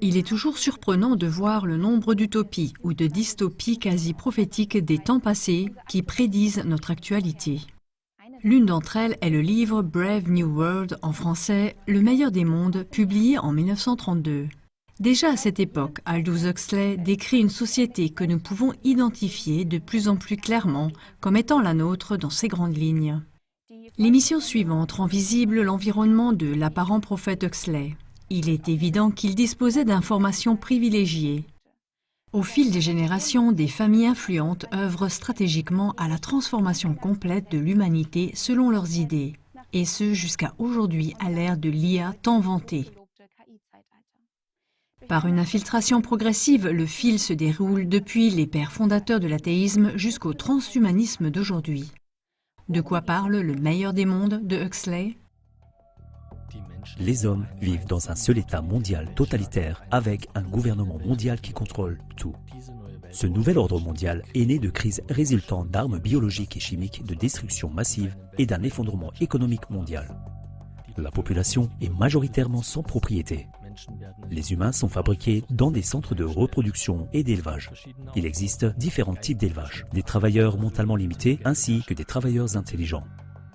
Il est toujours surprenant de voir le nombre d'utopies ou de dystopies quasi prophétiques des temps passés qui prédisent notre actualité. L'une d'entre elles est le livre Brave New World, en français « Le meilleur des mondes », publié en 1932. Déjà à cette époque, Aldous Huxley décrit une société que nous pouvons identifier de plus en plus clairement comme étant la nôtre dans ses grandes lignes. L'émission suivante rend visible l'environnement de l'apparent prophète Huxley. Il est évident qu'il disposait d'informations privilégiées. Au fil des générations, des familles influentes œuvrent stratégiquement à la transformation complète de l'humanité selon leurs idées, et ce jusqu'à aujourd'hui à l'ère de l'IA tant vantée. Par une infiltration progressive, le fil se déroule depuis les pères fondateurs de l'athéisme jusqu'au transhumanisme d'aujourd'hui. De quoi parle le meilleur des mondes de Huxley ? Les hommes vivent dans un seul état mondial totalitaire avec un gouvernement mondial qui contrôle tout. Ce nouvel ordre mondial est né de crises résultant d'armes biologiques et chimiques de destruction massive et d'un effondrement économique mondial. La population est majoritairement sans propriété. Les humains sont fabriqués dans des centres de reproduction et d'élevage. Il existe différents types d'élevage, des travailleurs mentalement limités ainsi que des travailleurs intelligents.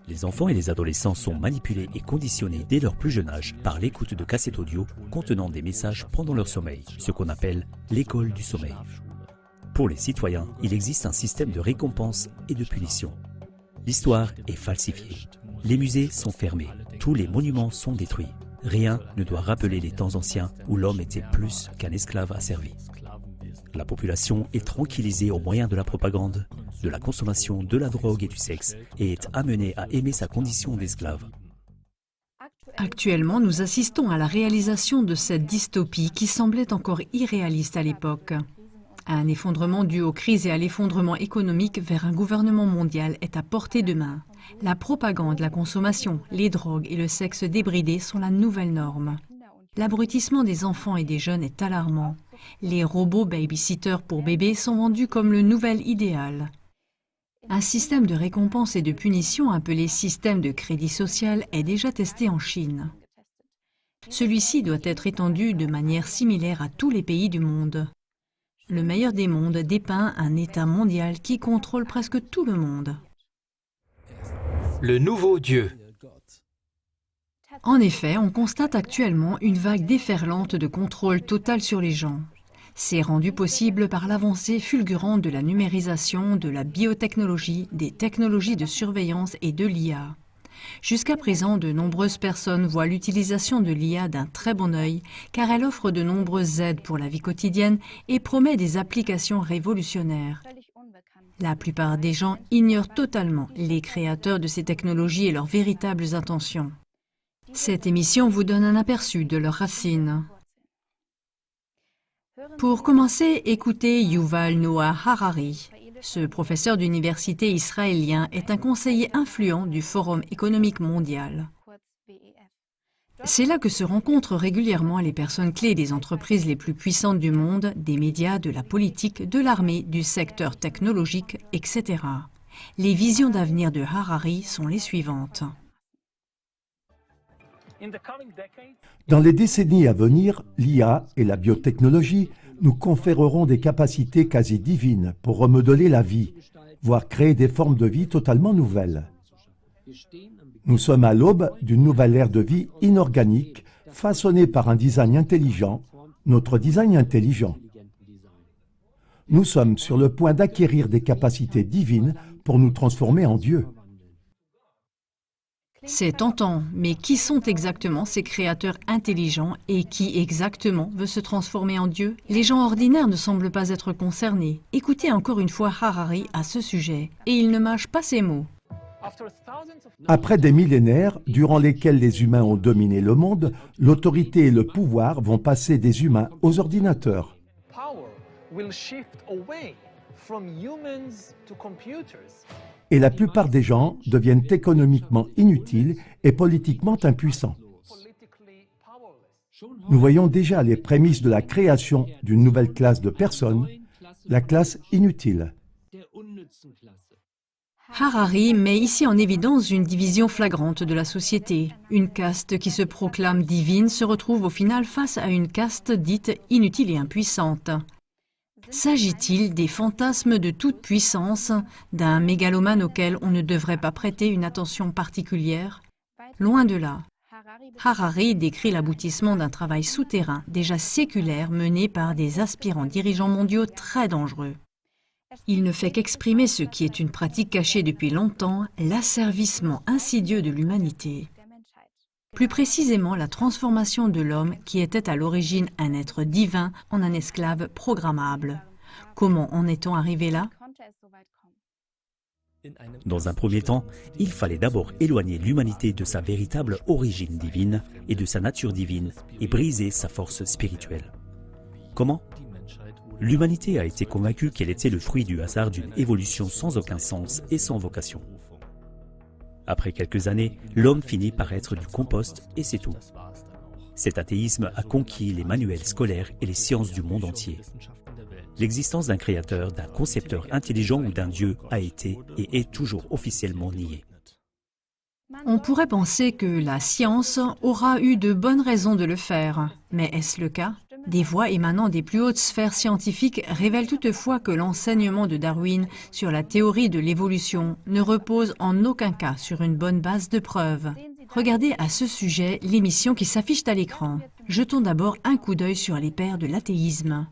Les enfants et les adolescents sont manipulés et conditionnés dès leur plus jeune âge par l'écoute de cassettes audio contenant des messages pendant leur sommeil, ce qu'on appelle l'école du sommeil. Pour les citoyens, il existe un système de récompense et de punition. L'histoire est falsifiée. Les musées sont fermés. Tous les monuments sont détruits. Rien ne doit rappeler les temps anciens où l'homme était plus qu'un esclave asservi. La population est tranquillisée au moyen de la propagande, de la consommation de la drogue et du sexe et est amenée à aimer sa condition d'esclave. Actuellement, nous assistons à la réalisation de cette dystopie qui semblait encore irréaliste à l'époque. Un effondrement dû aux crises et à l'effondrement économique vers un gouvernement mondial est à portée de main. La propagande, la consommation, les drogues et le sexe débridé sont la nouvelle norme. L'abrutissement des enfants et des jeunes est alarmant. Les robots babysitters pour bébés sont vendus comme le nouvel idéal. Un système de récompense et de punition appelé système de crédit social est déjà testé en Chine. Celui-ci doit être étendu de manière similaire à tous les pays du monde. Le meilleur des mondes dépeint un État mondial qui contrôle presque tout le monde. Le nouveau Dieu. En effet, on constate actuellement une vague déferlante de contrôle total sur les gens. C'est rendu possible par l'avancée fulgurante de la numérisation, de la biotechnologie, des technologies de surveillance et de l'IA. Jusqu'à présent, de nombreuses personnes voient l'utilisation de l'IA d'un très bon œil car elle offre de nombreuses aides pour la vie quotidienne et promet des applications révolutionnaires. La plupart des gens ignorent totalement les créateurs de ces technologies et leurs véritables intentions. Cette émission vous donne un aperçu de leurs racines. Pour commencer, écoutez Yuval Noah Harari. Ce professeur d'université israélien est un conseiller influent du Forum économique mondial. C'est là que se rencontrent régulièrement les personnes clés des entreprises les plus puissantes du monde, des médias, de la politique, de l'armée, du secteur technologique, etc. Les visions d'avenir de Harari sont les suivantes. Dans les décennies à venir, l'IA et la biotechnologie nous conféreront des capacités quasi divines pour remodeler la vie, voire créer des formes de vie totalement nouvelles. Nous sommes à l'aube d'une nouvelle ère de vie inorganique, façonnée par un design intelligent, notre design intelligent. Nous sommes sur le point d'acquérir des capacités divines pour nous transformer en Dieu. C'est tentant, mais qui sont exactement ces créateurs intelligents et qui exactement veut se transformer en Dieu? Les gens ordinaires ne semblent pas être concernés. Écoutez encore une fois Harari à ce sujet, et il ne mâche pas ses mots. Après des millénaires, durant lesquels les humains ont dominé le monde, l'autorité et le pouvoir vont passer des humains aux ordinateurs. Et la plupart des gens deviennent économiquement inutiles et politiquement impuissants. Nous voyons déjà les prémices de la création d'une nouvelle classe de personnes, la classe inutile. Harari met ici en évidence une division flagrante de la société. Une caste qui se proclame divine se retrouve au final face à une caste dite inutile et impuissante. S'agit-il des fantasmes de toute puissance, d'un mégalomane auquel on ne devrait pas prêter une attention particulière? Loin de là. Harari décrit l'aboutissement d'un travail souterrain, déjà séculaire, mené par des aspirants dirigeants mondiaux très dangereux. Il ne fait qu'exprimer ce qui est une pratique cachée depuis longtemps, l'asservissement insidieux de l'humanité. Plus précisément, la transformation de l'homme qui était à l'origine un être divin en un esclave programmable. Comment en est-on arrivé là? Dans un premier temps, il fallait d'abord éloigner l'humanité de sa véritable origine divine et de sa nature divine et briser sa force spirituelle. Comment? L'humanité a été convaincue qu'elle était le fruit du hasard d'une évolution sans aucun sens et sans vocation. Après quelques années, l'homme finit par être du compost et c'est tout. Cet athéisme a conquis les manuels scolaires et les sciences du monde entier. L'existence d'un créateur, d'un concepteur intelligent ou d'un dieu a été et est toujours officiellement niée. On pourrait penser que la science aura eu de bonnes raisons de le faire, mais est-ce le cas? Des voix émanant des plus hautes sphères scientifiques révèlent toutefois que l'enseignement de Darwin sur la théorie de l'évolution ne repose en aucun cas sur une bonne base de preuves. Regardez à ce sujet l'émission qui s'affiche à l'écran. Jetons d'abord un coup d'œil sur les pères de l'athéisme.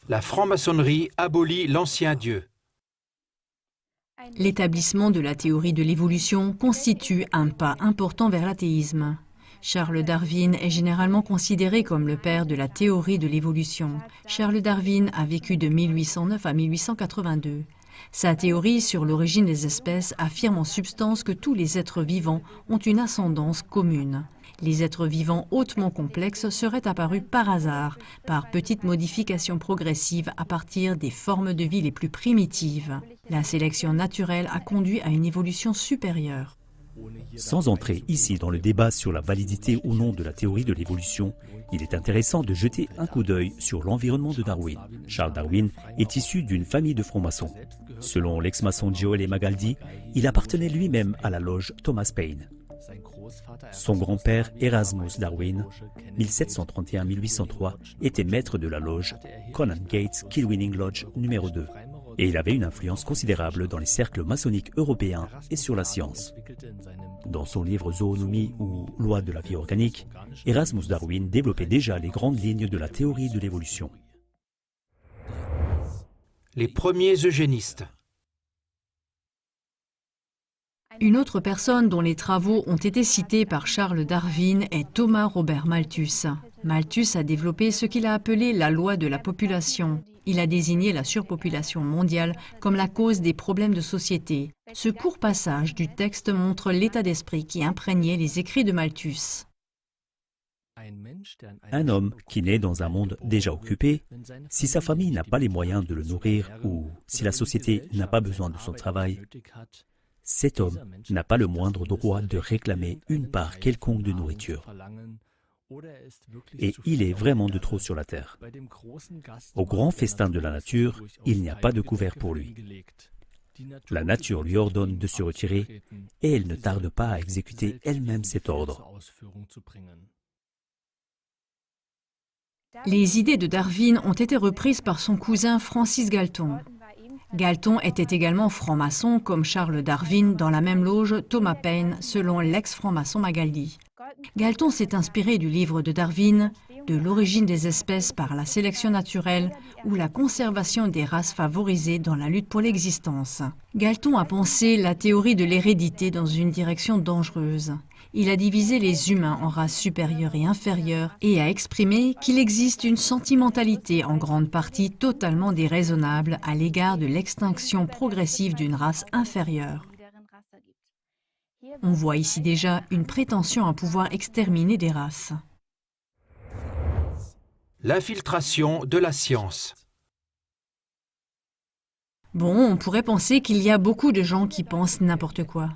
La franc-maçonnerie abolit l'ancien Dieu. L'établissement de la théorie de l'évolution constitue un pas important vers l'athéisme. Charles Darwin est généralement considéré comme le père de la théorie de l'évolution. Charles Darwin a vécu de 1809 à 1882. Sa théorie sur l'origine des espèces affirme en substance que tous les êtres vivants ont une ascendance commune. Les êtres vivants hautement complexes seraient apparus par hasard, par petites modifications progressives à partir des formes de vie les plus primitives. La sélection naturelle a conduit à une évolution supérieure. Sans entrer ici dans le débat sur la validité ou non de la théorie de l'évolution, il est intéressant de jeter un coup d'œil sur l'environnement de Darwin. Charles Darwin est issu d'une famille de francs-maçons. Selon l'ex-maçon Joel Magaldi, il appartenait lui-même à la loge Thomas Paine. Son grand-père, Erasmus Darwin, 1731-1803, était maître de la loge Conan Gates Kilwinning Lodge numéro 2. Et il avait une influence considérable dans les cercles maçonniques européens et sur la science. Dans son livre Zoonomie ou Loi de la vie organique, Erasmus Darwin développait déjà les grandes lignes de la théorie de l'évolution. Les premiers eugénistes. Une autre personne dont les travaux ont été cités par Charles Darwin est Thomas Robert Malthus. Malthus a développé ce qu'il a appelé la loi de la population. Il a désigné la surpopulation mondiale comme la cause des problèmes de société. Ce court passage du texte montre l'état d'esprit qui imprégnait les écrits de Malthus. Un homme qui naît dans un monde déjà occupé, si sa famille n'a pas les moyens de le nourrir ou si la société n'a pas besoin de son travail, cet homme n'a pas le moindre droit de réclamer une part quelconque de nourriture. Et il est vraiment de trop sur la terre. Au grand festin de la nature, il n'y a pas de couvert pour lui. La nature lui ordonne de se retirer et elle ne tarde pas à exécuter elle-même cet ordre. Les idées de Darwin ont été reprises par son cousin Francis Galton. Galton était également franc-maçon comme Charles Darwin dans la même loge Thomas Paine selon l'ex-franc-maçon Magaldi. Galton s'est inspiré du livre de Darwin, de l'origine des espèces par la sélection naturelle ou la conservation des races favorisées dans la lutte pour l'existence. Galton a pensé la théorie de l'hérédité dans une direction dangereuse. Il a divisé les humains en races supérieures et inférieures et a exprimé qu'il existe une sentimentalité en grande partie totalement déraisonnable à l'égard de l'extinction progressive d'une race inférieure. On voit ici déjà une prétention à pouvoir exterminer des races. L'infiltration de la science. Bon, on pourrait penser qu'il y a beaucoup de gens qui pensent n'importe quoi.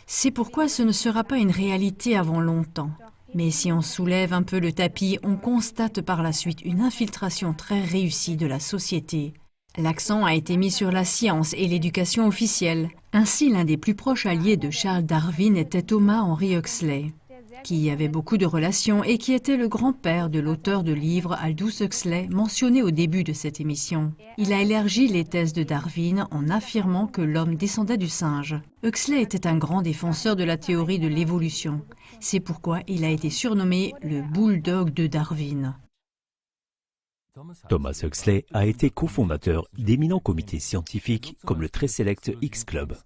C'est pourquoi ce ne sera pas une réalité avant longtemps. Mais si on soulève un peu le tapis, on constate par la suite une infiltration très réussie de la société. L'accent a été mis sur la science et l'éducation officielle. Ainsi, l'un des plus proches alliés de Charles Darwin était Thomas Henry Huxley, qui y avait beaucoup de relations et qui était le grand-père de l'auteur de livre Aldous Huxley, mentionné au début de cette émission. Il a élargi les thèses de Darwin en affirmant que l'homme descendait du singe. Huxley était un grand défenseur de la théorie de l'évolution. C'est pourquoi il a été surnommé le bulldog de Darwin. Thomas Huxley a été cofondateur d'éminents comités scientifiques comme le très sélect X Club.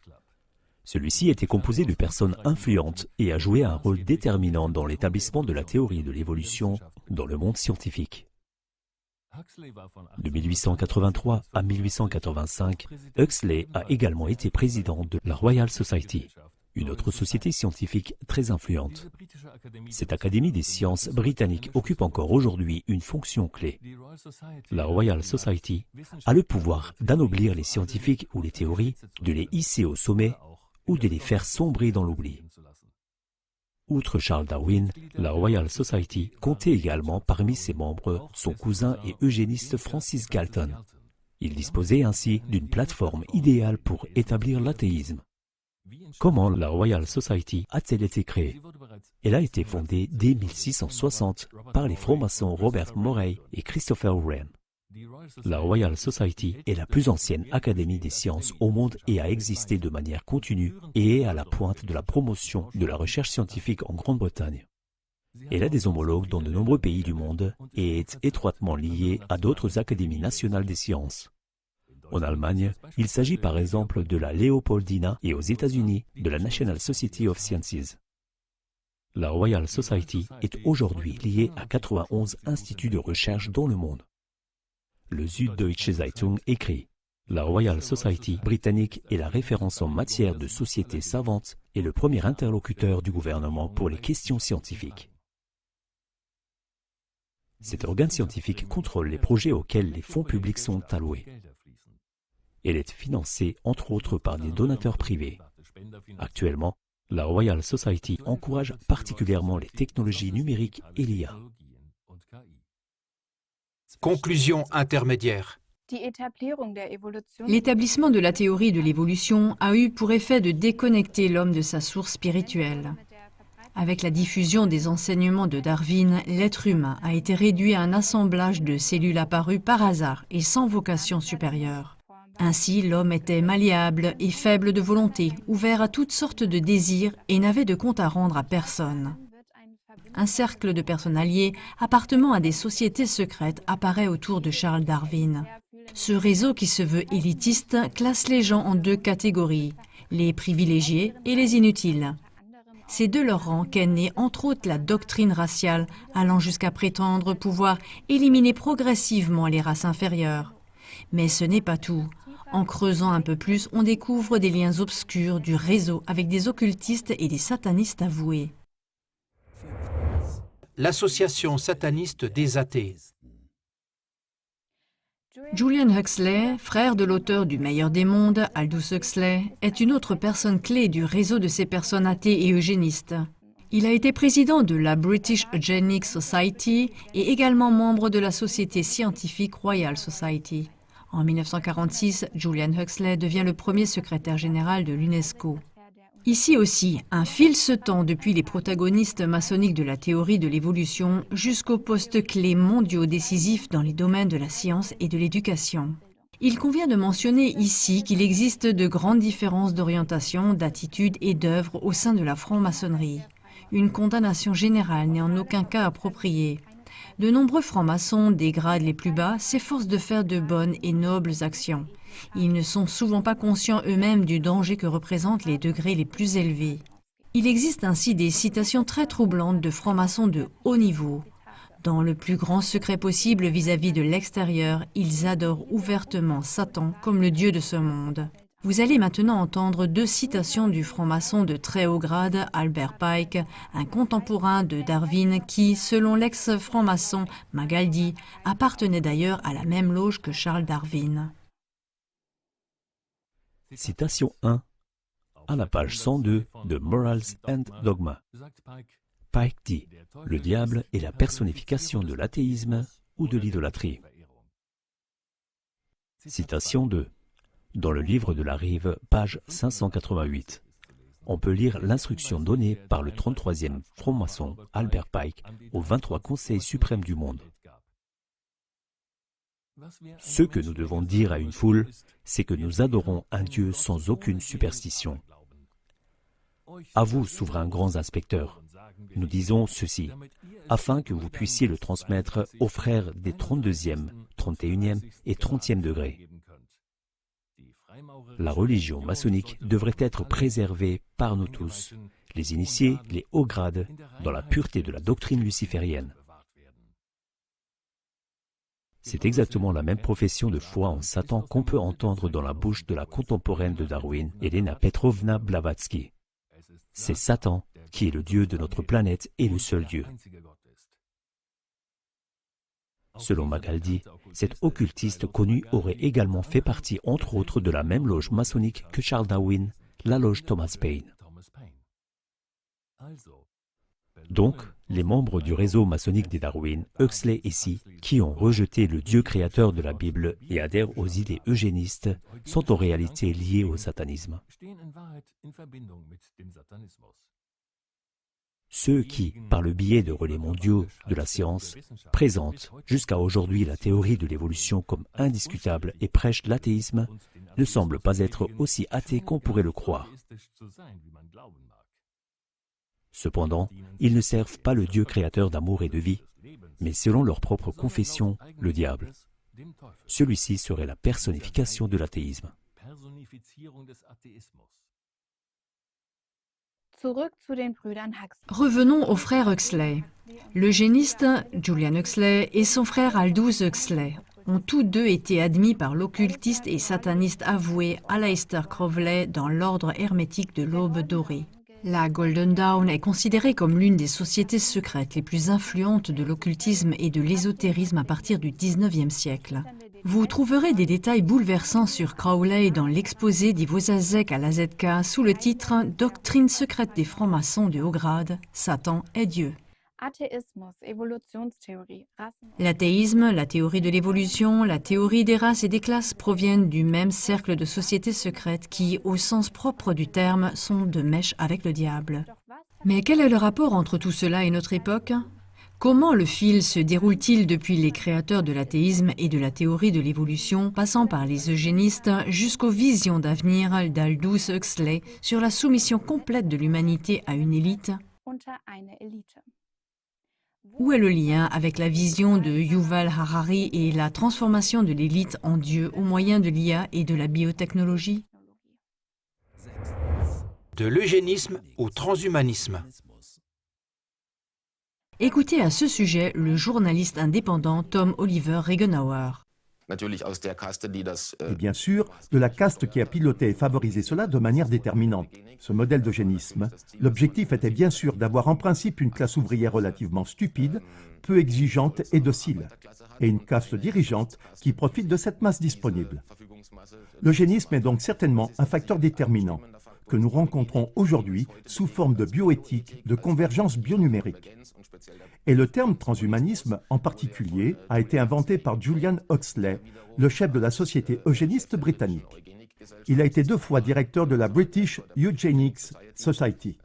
Celui-ci était composé de personnes influentes et a joué un rôle déterminant dans l'établissement de la théorie de l'évolution dans le monde scientifique. De 1883 à 1885, Huxley a également été président de la Royal Society, une autre société scientifique très influente. Cette académie des sciences britannique occupe encore aujourd'hui une fonction clé. La Royal Society a le pouvoir d'anoblir les scientifiques ou les théories, de les hisser au sommet ou de les faire sombrer dans l'oubli. Outre Charles Darwin, la Royal Society comptait également parmi ses membres son cousin et eugéniste Francis Galton. Il disposait ainsi d'une plateforme idéale pour établir l'athéisme. Comment la Royal Society a-t-elle été créée? Elle a été fondée dès 1660 par les francs-maçons Robert Morey et Christopher Wren. La Royal Society est la plus ancienne académie des sciences au monde et a existé de manière continue et est à la pointe de la promotion de la recherche scientifique en Grande-Bretagne. Elle a des homologues dans de nombreux pays du monde et est étroitement liée à d'autres académies nationales des sciences. En Allemagne, il s'agit par exemple de la Leopoldina et aux États-Unis de la National Society of Sciences. La Royal Society est aujourd'hui liée à 91 instituts de recherche dans le monde. Le Süddeutsche Zeitung écrit « La Royal Society britannique est la référence en matière de société savante et le premier interlocuteur du gouvernement pour les questions scientifiques. » Cet organe scientifique contrôle les projets auxquels les fonds publics sont alloués. Elle est financée entre autres par des donateurs privés. Actuellement, la Royal Society encourage particulièrement les technologies numériques et l'IA. Conclusion intermédiaire. L'établissement de la théorie de l'évolution a eu pour effet de déconnecter l'homme de sa source spirituelle. Avec la diffusion des enseignements de Darwin, l'être humain a été réduit à un assemblage de cellules apparues par hasard et sans vocation supérieure. Ainsi, l'homme était malléable et faible de volonté, ouvert à toutes sortes de désirs et n'avait de compte à rendre à personne. Un cercle de personnes alliées appartenant à des sociétés secrètes apparaît autour de Charles Darwin. Ce réseau qui se veut élitiste classe les gens en deux catégories, les privilégiés et les inutiles. C'est de leur rang qu'est née entre autres la doctrine raciale, allant jusqu'à prétendre pouvoir éliminer progressivement les races inférieures. Mais ce n'est pas tout. En creusant un peu plus, on découvre des liens obscurs du réseau avec des occultistes et des satanistes avoués. L'association sataniste des athées. Julian Huxley, frère de l'auteur du Meilleur des mondes, Aldous Huxley, est une autre personne clé du réseau de ces personnes athées et eugénistes. Il a été président de la British Eugenics Society et également membre de la Société scientifique Royal Society. En 1946, Julian Huxley devient le premier secrétaire général de l'UNESCO. Ici aussi, un fil se tend depuis les protagonistes maçonniques de la théorie de l'évolution jusqu'aux postes clés mondiaux décisifs dans les domaines de la science et de l'éducation. Il convient de mentionner ici qu'il existe de grandes différences d'orientation, d'attitude et d'œuvre au sein de la franc-maçonnerie. Une condamnation générale n'est en aucun cas appropriée. De nombreux francs-maçons, des grades les plus bas, s'efforcent de faire de bonnes et nobles actions. Ils ne sont souvent pas conscients eux-mêmes du danger que représentent les degrés les plus élevés. Il existe ainsi des citations très troublantes de francs-maçons de haut niveau. Dans le plus grand secret possible vis-à-vis de l'extérieur, ils adorent ouvertement Satan comme le dieu de ce monde. Vous allez maintenant entendre deux citations du franc-maçon de très haut grade, Albert Pike, un contemporain de Darwin qui, selon l'ex-franc-maçon Magaldi, appartenait d'ailleurs à la même loge que Charles Darwin. Citation 1, à la page 102 de Morals and Dogma. Pike dit « Le diable est la personnification de l'athéisme ou de l'idolâtrie. » Citation 2. Dans le livre de la Rive, page 588. On peut lire l'instruction donnée par le 33e franc-maçon Albert Pike au 23 Conseil suprême du monde. Ce que nous devons dire à une foule, c'est que nous adorons un Dieu sans aucune superstition. À vous, souverains grands inspecteurs, nous disons ceci, afin que vous puissiez le transmettre aux frères des 32e, 31e et 30e degrés. La religion maçonnique devrait être préservée par nous tous, les initiés, les hauts grades, dans la pureté de la doctrine luciférienne. C'est exactement la même profession de foi en Satan qu'on peut entendre dans la bouche de la contemporaine de Darwin, Elena Petrovna Blavatsky. C'est Satan qui est le Dieu de notre planète et le seul Dieu. Selon Magaldi, cet occultiste connu aurait également fait partie, entre autres, de la même loge maçonnique que Charles Darwin, la loge Thomas Paine. Donc, les membres du réseau maçonnique des Darwin, Huxley et Sy, qui ont rejeté le Dieu créateur de la Bible et adhèrent aux idées eugénistes, sont en réalité liés au satanisme. Ceux qui, par le biais de relais mondiaux de la science, présentent jusqu'à aujourd'hui la théorie de l'évolution comme indiscutable et prêchent l'athéisme, ne semblent pas être aussi athées qu'on pourrait le croire. Cependant, ils ne servent pas le Dieu créateur d'amour et de vie, mais selon leur propre confession, le diable. Celui-ci serait la personnification de l'athéisme. Revenons aux frères Huxley. L'eugéniste Julian Huxley et son frère Aldous Huxley ont tous deux été admis par l'occultiste et sataniste avoué Aleister Crowley dans l'ordre hermétique de l'Aube dorée. La Golden Dawn est considérée comme l'une des sociétés secrètes les plus influentes de l'occultisme et de l'ésotérisme à partir du XIXe siècle. Vous trouverez des détails bouleversants sur Crowley dans l'exposé d'Ivo Zazek à la ZK sous le titre « Doctrine secrète des francs-maçons de haut grade, Satan est Dieu ». L'athéisme, la théorie de l'évolution, la théorie des races et des classes proviennent du même cercle de sociétés secrètes qui, au sens propre du terme, sont de mèche avec le diable. Mais quel est le rapport entre tout cela et notre époque ? Comment le fil se déroule-t-il depuis les créateurs de l'athéisme et de la théorie de l'évolution, passant par les eugénistes jusqu'aux visions d'avenir d'Aldous Huxley sur la soumission complète de l'humanité à une élite ? Où est le lien avec la vision de Yuval Harari et la transformation de l'élite en Dieu au moyen de l'IA et de la biotechnologie ? De l'eugénisme au transhumanisme. Écoutez à ce sujet le journaliste indépendant Tom Oliver Regenauer. Et bien sûr, de la caste qui a piloté et favorisé cela de manière déterminante. Ce modèle d'eugénisme, l'objectif était bien sûr d'avoir en principe une classe ouvrière relativement stupide, peu exigeante et docile, et une caste dirigeante qui profite de cette masse disponible. L'eugénisme est donc certainement un facteur déterminant que nous rencontrons aujourd'hui sous forme de bioéthique, de convergence bionumérique. Et le terme transhumanisme, en particulier, a été inventé par Julian Huxley, le chef de la société eugéniste britannique. Il a été 2 fois directeur de la British Eugenics Society,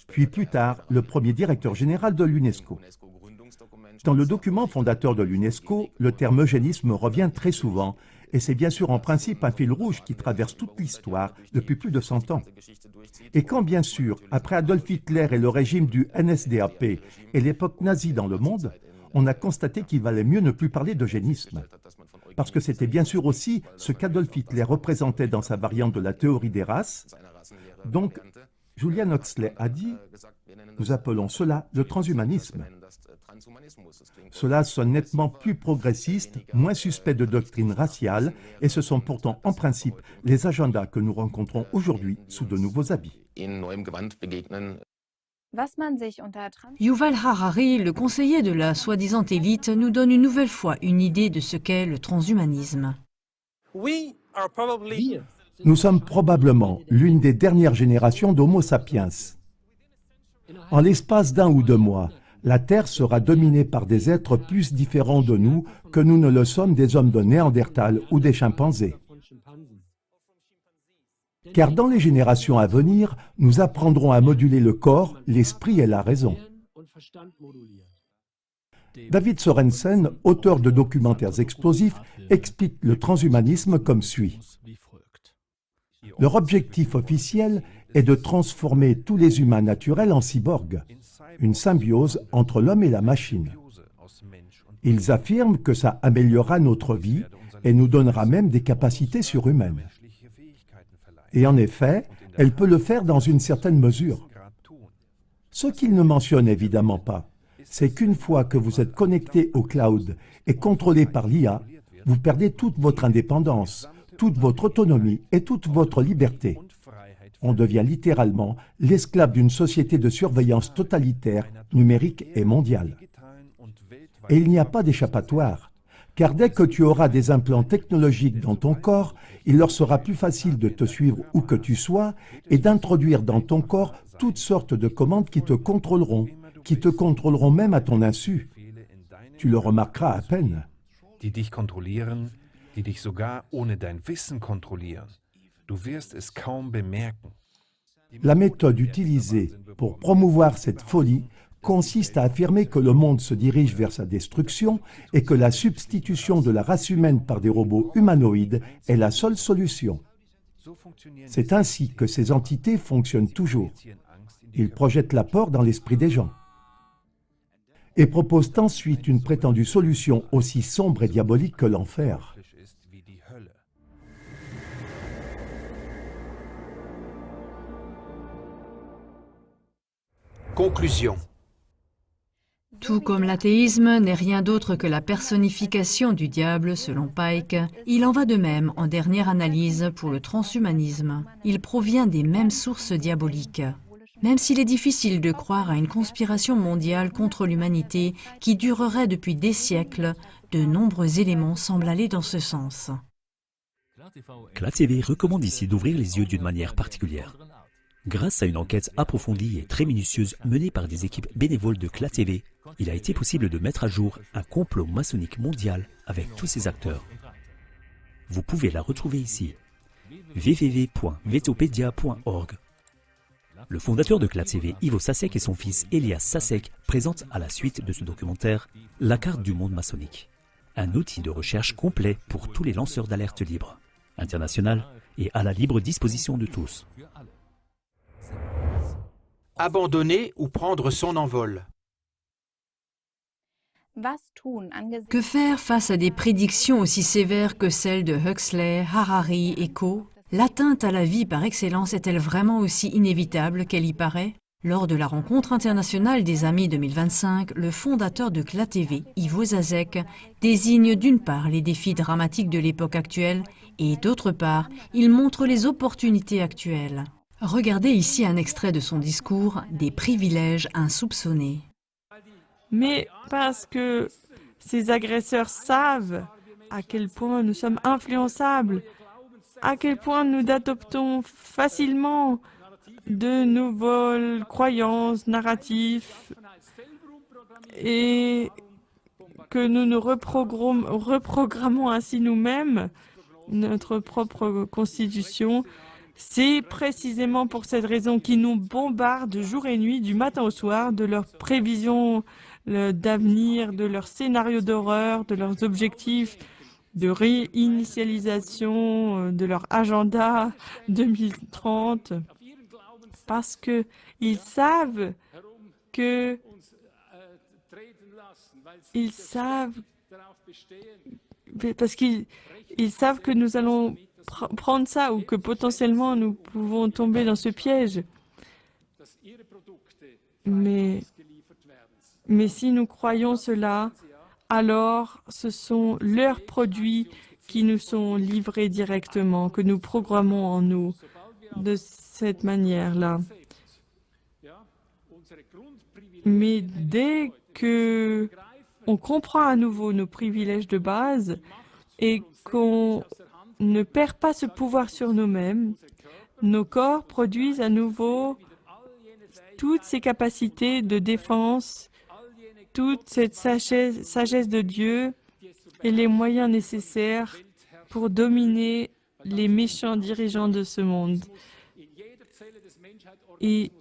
puis plus tard le premier directeur général de l'UNESCO. Dans le document fondateur de l'UNESCO, le terme eugénisme revient très souvent, et c'est bien sûr en principe un fil rouge qui traverse toute l'histoire depuis plus de 100 ans. Et quand bien sûr, après Adolf Hitler et le régime du NSDAP et l'époque nazie dans le monde, on a constaté qu'il valait mieux ne plus parler d'eugénisme. Parce que c'était bien sûr aussi ce qu'Adolf Hitler représentait dans sa variante de la théorie des races. Donc, Julian Huxley a dit « Nous appelons cela le transhumanisme ». Cela sonne nettement plus progressiste, moins suspect de doctrine raciale, et ce sont pourtant en principe les agendas que nous rencontrons aujourd'hui sous de nouveaux habits. Yuval Harari, le conseiller de la soi-disant élite, nous donne une nouvelle fois une idée de ce qu'est le transhumanisme. Nous sommes probablement l'une des dernières générations d'Homo sapiens. En l'espace d'1 ou 2 mois, La Terre sera dominée par des êtres plus différents de nous que nous ne le sommes des hommes de Néandertal ou des chimpanzés. Car dans les générations à venir, nous apprendrons à moduler le corps, l'esprit et la raison. David Sorensen, auteur de documentaires explosifs, explique le transhumanisme comme suit. Leur objectif officiel est de transformer tous les humains naturels en cyborgs, une symbiose entre l'homme et la machine. Ils affirment que ça améliorera notre vie et nous donnera même des capacités surhumaines. Et en effet, elle peut le faire dans une certaine mesure. Ce qu'ils ne mentionnent évidemment pas, c'est qu'une fois que vous êtes connecté au cloud et contrôlé par l'IA, vous perdez toute votre indépendance, toute votre autonomie et toute votre liberté. On devient littéralement l'esclave d'une société de surveillance totalitaire, numérique et mondiale. Et il n'y a pas d'échappatoire, car dès que tu auras des implants technologiques dans ton corps, il leur sera plus facile de te suivre où que tu sois et d'introduire dans ton corps toutes sortes de commandes qui te contrôleront même à ton insu. Tu le remarqueras à peine. Die dich kontrollieren, die dich sogar ohne dein Wissen kontrollieren. Du wirst es kaum bemerken. La méthode utilisée pour promouvoir cette folie consiste à affirmer que le monde se dirige vers sa destruction et que la substitution de la race humaine par des robots humanoïdes est la seule solution. C'est ainsi que ces entités fonctionnent toujours. Ils projettent la peur dans l'esprit des gens et proposent ensuite une prétendue solution aussi sombre et diabolique que l'enfer. Conclusion. Tout comme l'athéisme n'est rien d'autre que la personnification du diable selon Pike, il en va de même en dernière analyse pour le transhumanisme. Il provient des mêmes sources diaboliques. Même s'il est difficile de croire à une conspiration mondiale contre l'humanité qui durerait depuis des siècles, de nombreux éléments semblent aller dans ce sens. CLA TV recommande ici d'ouvrir les yeux d'une manière particulière. Grâce à une enquête approfondie et très minutieuse menée par des équipes bénévoles de CLA TV, il a été possible de mettre à jour un complot maçonnique mondial avec tous ses acteurs. Vous pouvez la retrouver ici. www.vetopedia.org. Le fondateur de CLA TV, Ivo Sasek, et son fils Elias Sasek présentent à la suite de ce documentaire la carte du monde maçonnique. Un outil de recherche complet pour tous les lanceurs d'alerte libres, international et à la libre disposition de tous. Abandonner ou prendre son envol. Que faire face à des prédictions aussi sévères que celles de Huxley, Harari et Co? L'atteinte à la vie par excellence est-elle vraiment aussi inévitable qu'elle y paraît? Lors de la rencontre internationale des Amis 2025, le fondateur de CLA TV, Ivo Sasek, désigne d'une part les défis dramatiques de l'époque actuelle et d'autre part, il montre les opportunités actuelles. Regardez ici un extrait de son discours « Des privilèges insoupçonnés ». Mais parce que ces agresseurs savent à quel point nous sommes influençables, à quel point nous adoptons facilement de nouvelles croyances, narratifs, et que nous nous reprogrammons ainsi nous-mêmes notre propre constitution. C'est précisément pour cette raison qu'ils nous bombardent jour et nuit, du matin au soir, de leurs prévisions d'avenir, de leurs scénarios d'horreur, de leurs objectifs de réinitialisation, de leur agenda 2030, parce qu'ils savent que nous allons prendre ça ou que potentiellement nous pouvons tomber dans ce piège. Mais si nous croyons cela, alors ce sont leurs produits qui nous sont livrés directement, que nous programmons en nous de cette manière-là. Mais dès que on comprend à nouveau nos privilèges de base et qu'on ne perd pas ce pouvoir sur nous-mêmes, nos corps produisent à nouveau toutes ces capacités de défense toute cette sagesse de Dieu et les moyens nécessaires pour dominer les méchants dirigeants de ce monde. Et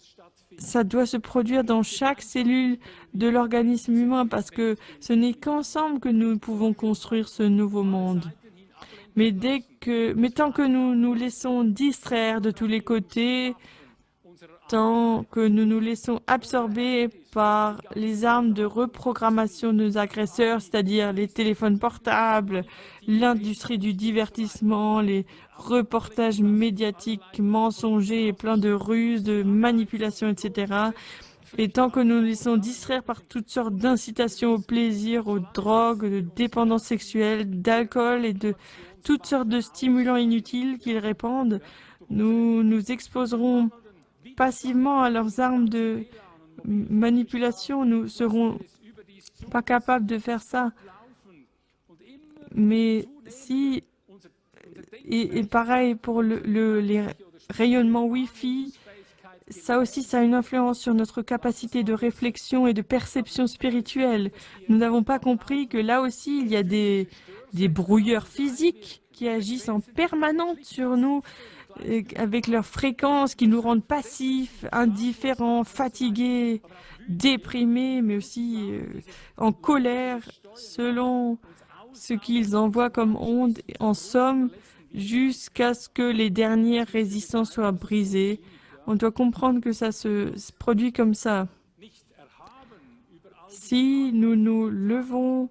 ça doit se produire dans chaque cellule de l'organisme humain parce que ce n'est qu'ensemble que nous pouvons construire ce nouveau monde. Mais tant que nous nous laissons distraire de tous les côtés, tant que nous nous laissons absorber par les armes de reprogrammation de nos agresseurs, c'est-à-dire les téléphones portables, l'industrie du divertissement, les reportages médiatiques mensongers et pleins de ruses, de manipulations, etc. Et tant que nous nous laissons distraire par toutes sortes d'incitations au plaisir, aux drogues, de dépendance sexuelle, d'alcool et de toutes sortes de stimulants inutiles qu'ils répandent, nous nous exposerons passivement à leurs armes de manipulation. Nous ne serons pas capables de faire ça. Mais si... Et pareil pour les rayonnements Wi-Fi, ça aussi, ça a une influence sur notre capacité de réflexion et de perception spirituelle. Nous n'avons pas compris que là aussi, il y a des brouilleurs physiques qui agissent en permanence sur nous, avec leurs fréquences qui nous rendent passifs, indifférents, fatigués, déprimés, mais aussi en colère, selon ce qu'ils envoient comme ondes, en somme, jusqu'à ce que les dernières résistances soient brisées. On doit comprendre que ça se produit comme ça. Si nous nous levons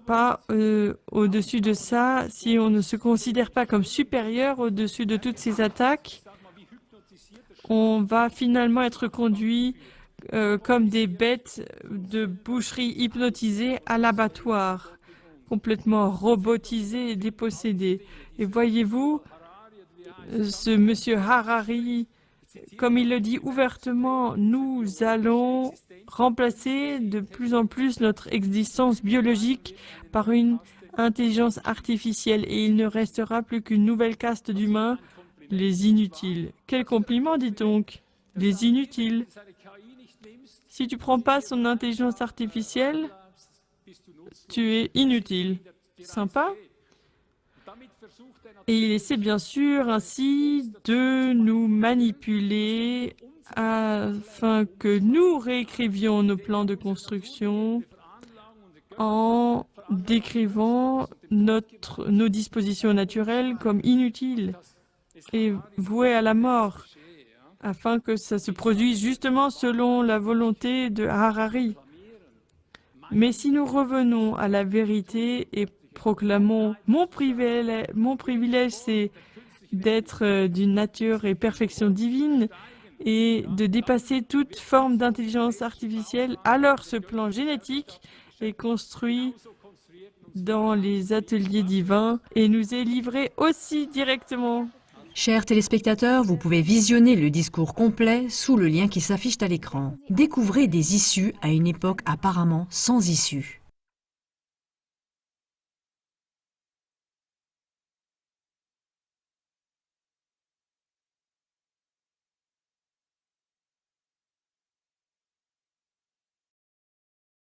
pas au-dessus de ça, si on ne se considère pas comme supérieur au-dessus de toutes ces attaques, on va finalement être conduit comme des bêtes de boucherie hypnotisées à l'abattoir, complètement robotisées et dépossédées. Et voyez-vous, ce monsieur Harari, comme il le dit ouvertement, nous allons remplacer de plus en plus notre existence biologique par une intelligence artificielle et il ne restera plus qu'une nouvelle caste d'humains, les inutiles. Quel compliment, dit donc, les inutiles. Si tu ne prends pas son intelligence artificielle, tu es inutile. Sympa? Et il essaie bien sûr ainsi de nous manipuler afin que nous réécrivions nos plans de construction en décrivant nos dispositions naturelles comme inutiles et vouées à la mort, afin que ça se produise justement selon la volonté de Harari. Mais si nous revenons à la vérité et proclamons mon privilège, c'est d'être d'une nature et perfection divine et de dépasser toute forme d'intelligence artificielle, alors ce plan génétique est construit dans les ateliers divins et nous est livré aussi directement. Chers téléspectateurs, vous pouvez visionner le discours complet sous le lien qui s'affiche à l'écran. Découvrez des issues à une époque apparemment sans issue.